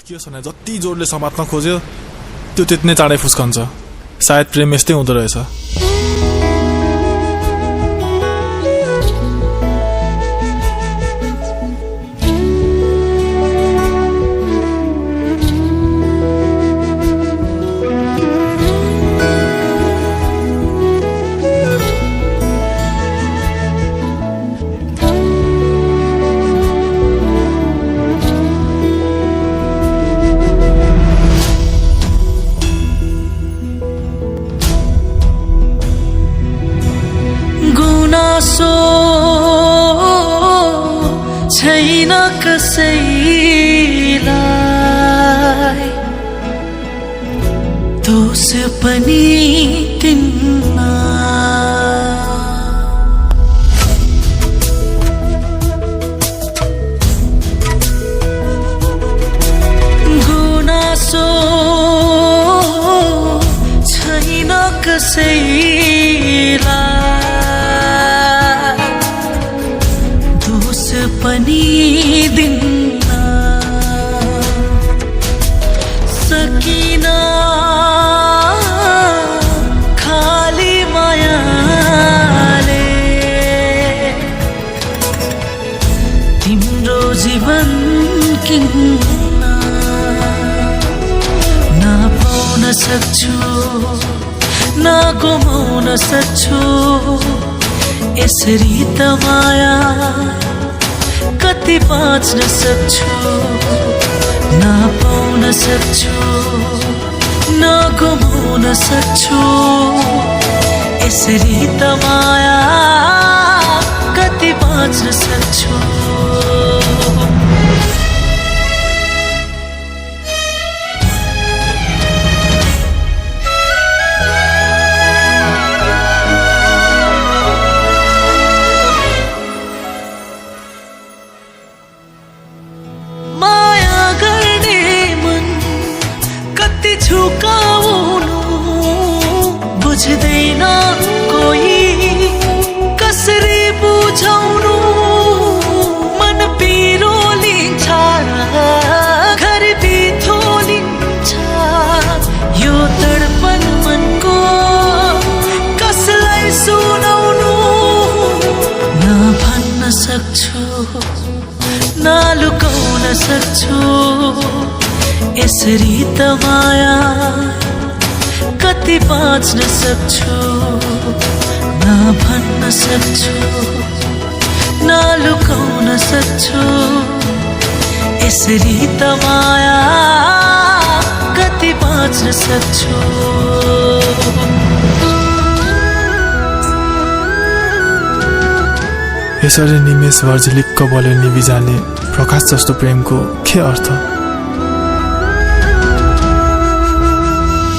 के छ भने जति जोडले समात्न खोज्यो त्यो त्यति नै चाँडै फुस्कन्छ। सायद प्रेम यस्तै हुँदो रहेछ। गुनासो छैन कसैलाई, दोष पनि दिन्न। गुनासो छैन कसैलाई, पनि दिन्न। सकिन खाली मायाले तिम्रो जीवन किन्न। नपाउन सक्छु न गुमाउन सक्छु, यसरी त माया कति बाँच्न सक्छु। नपाउन सक्छु न गुमाउन सक्छु, यसरी त माया कति बाँच्न सक्छु। झुकाउनु बुझ्दैन कोही, कसरी बुझाउनु मन पिरोलिन्छ, घर बिथोलिन्छ। यो तडपन मनको कसलाई सुनाउनु, न भन्न सक्छु न लुकाउन सक्छु, यसरी त माया कति बाँच्न सक्छु। न भन्न सक्छु न लुकाउन सक्छु, यसरी त माया कति बाँच्न सक्छु। यसरी निमेषभर झिलिक्क बल्यो निभिजाने प्रकाश जस्तो प्रेमको के अर्थ?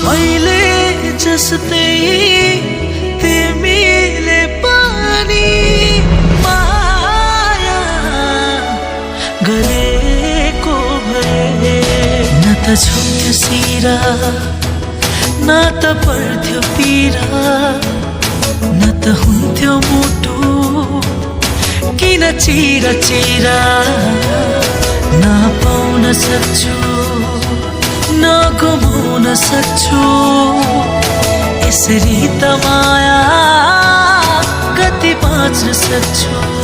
मैले जस्तै तिमीले पनि माया गरेको भए, न त झुक्थ्यो सिरा न त पर्थ्यो पीरा, न त हुन्थ्यो मुटु किन चिरा चिरा। नपाउन सक्छु न गुमाउन सक्छु, यसरी त माया कति बाँच्न सक्छु।